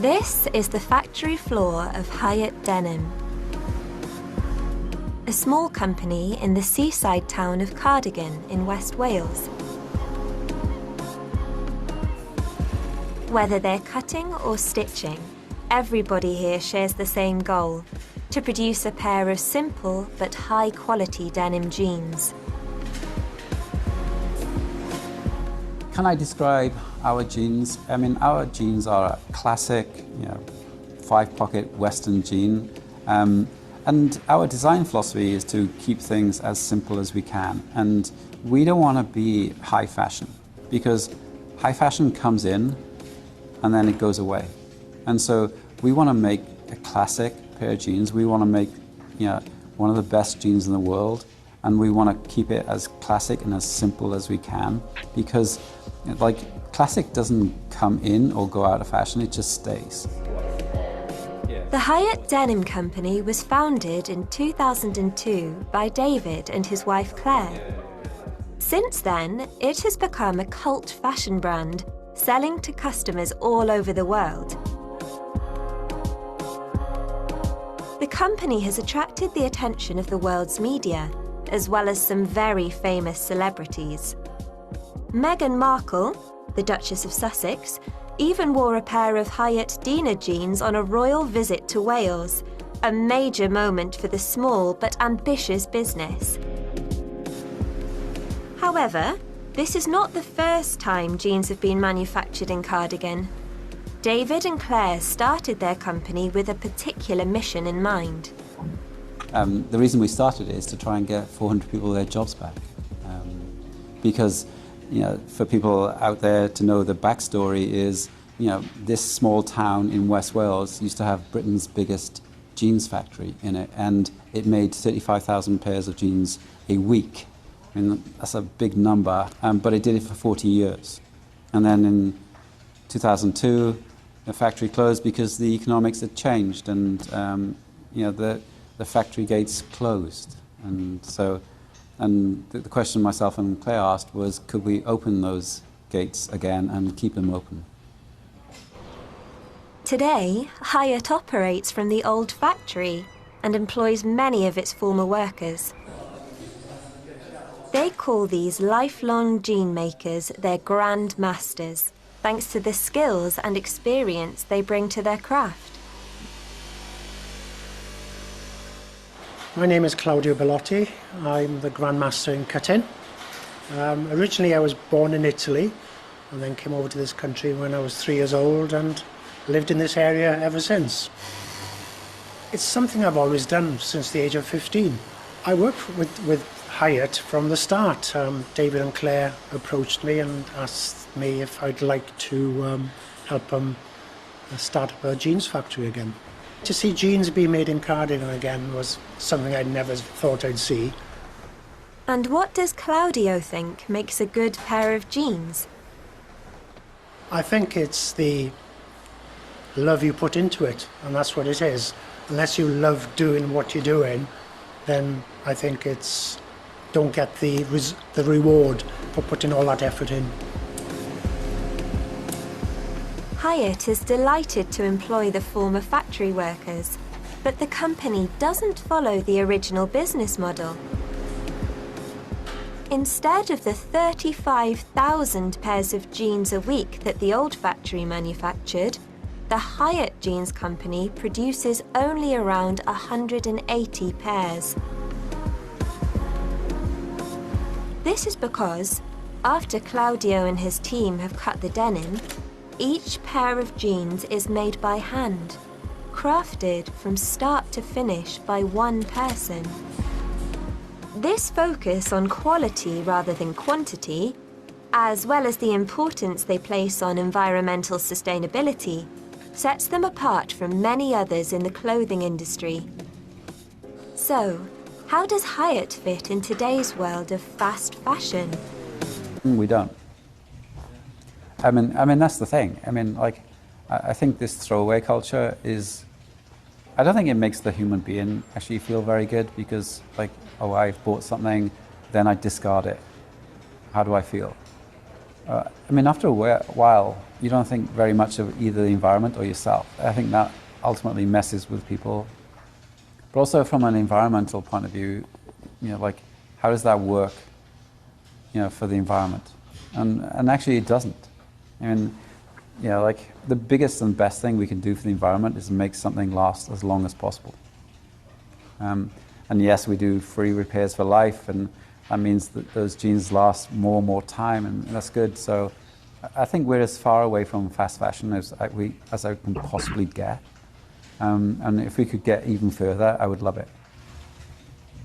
This is the factory floor of Hyatt Denim, a small company in the seaside town of Cardigan in West Wales. Whether they're cutting or stitching, everybody here shares the same goal: to produce a pair of simple but high-quality denim jeans. Can I describe our jeans? I mean, our jeans are a classic, five-pocket Western jean. And our design philosophy is to keep things as simple as we can. And we don't want to be high fashion, because high fashion comes in and then it goes away. And so we want to make a classic pair of jeans. We want to make one of the best jeans in the world, and we want to keep it as classic and as simple as we can, because classic doesn't come in or go out of fashion, it just stays. The Hyatt Denim Company was founded in 2002 by David and his wife Claire. Since then, it has become a cult fashion brand, selling to customers all over the world. The company has attracted the attention of the world's media, as well as some very famous celebrities. Meghan Markle, the Duchess of Sussex, even wore a pair of Hyatt Dina jeans on a royal visit to Wales, a major moment for the small but ambitious business. However, this is not the first time jeans have been manufactured in Cardigan. David and Claire started their company with a particular mission in mind. The reason we started it is to try and get 400 people their jobs back. Because for people out there to know the backstory is, this small town in West Wales used to have Britain's biggest jeans factory in it, and it made 35,000 pairs of jeans a week. I mean, that's a big number, but it did it for 40 years. And then in 2002, the factory closed because the economics had changed, and the factory gates closed. And so, the question myself and Claire asked was, could we open those gates again and keep them open? Today, Hyatt operates from the old factory and employs many of its former workers. They call these lifelong jean makers their grand masters, thanks to the skills and experience they bring to their craft. My name is Claudio Bellotti. I'm the Grand Master in cutting. Originally I was born in Italy and then came over to this country when I was 3 years old and lived in this area ever since. It's something I've always done since the age of 15. I worked with Hyatt from the start. David and Claire approached me and asked me if I'd like to help them start up a jeans factory again. To see jeans being made in Cardigan again was something I'd never thought I'd see. And what does Claudio think makes a good pair of jeans? I think it's the love you put into it, and that's what it is. Unless you love doing what you're doing, then I think don't get the reward for putting all that effort in. Hyatt is delighted to employ the former factory workers, but the company doesn't follow the original business model. Instead of the 35,000 pairs of jeans a week that the old factory manufactured, the Hyatt Jeans Company produces only around 180 pairs. This is because, after Claudio and his team have cut the denim, each pair of jeans is made by hand, crafted from start to finish by one person. This focus on quality rather than quantity, as well as the importance they place on environmental sustainability, sets them apart from many others in the clothing industry. So, how does Hyatt fit in today's world of fast fashion? We don't. I mean that's the thing. I think this throwaway culture is, I don't think it makes the human being actually feel very good, because I've bought something, then I discard it. How do I feel? I mean, after a while, you don't think very much of either the environment or yourself. I think that ultimately messes with people. But also from an environmental point of view, like, how does that work, for the environment? And actually it doesn't. I mean, like, the biggest and best thing we can do for the environment is make something last as long as possible. And yes, we do free repairs for life, and that means that those jeans last more and more time, and that's good. So I think we're as far away from fast fashion as I can possibly get. And if we could get even further, I would love it.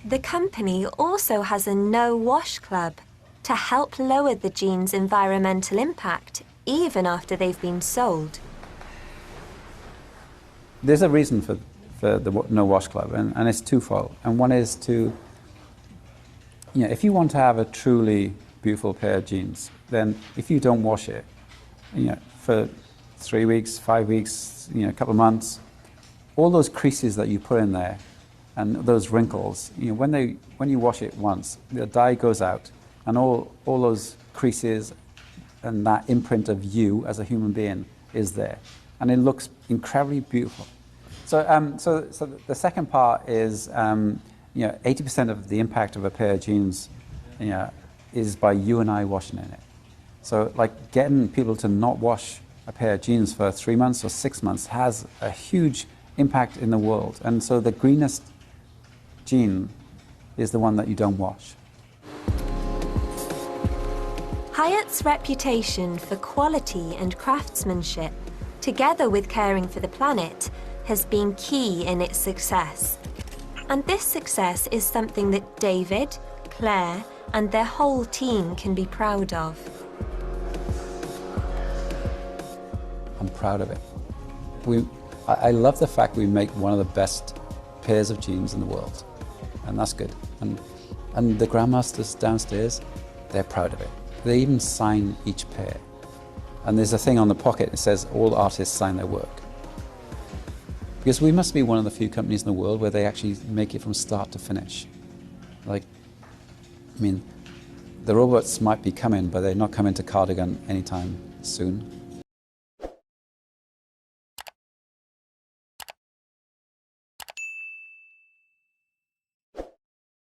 The company also has a no-wash club to help lower the jeans' environmental impact, even after they've been sold. There's a reason for the No Wash Club, and it's twofold. And one is to, if you want to have a truly beautiful pair of jeans, then if you don't wash it, for 3 weeks, 5 weeks, a couple of months, all those creases that you put in there and those wrinkles, when you wash it once, the dye goes out, and all those creases and that imprint of you as a human being is there, and it looks incredibly beautiful. So the second part is, 80% of the impact of a pair of jeans, is by you and I washing in it. So, like, getting people to not wash a pair of jeans for 3 months or 6 months has a huge impact in the world. And so the greenest jean is the one that you don't wash. Hyatt's reputation for quality and craftsmanship, together with caring for the planet, has been key in its success. And this success is something that David, Claire, and their whole team can be proud of. I'm proud of it. I love the fact we make one of the best pairs of jeans in the world, and that's good. And the grandmasters downstairs, they're proud of it. They even sign each pair. And there's a thing on the pocket that says all artists sign their work. Because we must be one of the few companies in the world where they actually make it from start to finish. Like, I mean, the robots might be coming, but they're not coming to Cardigan anytime soon.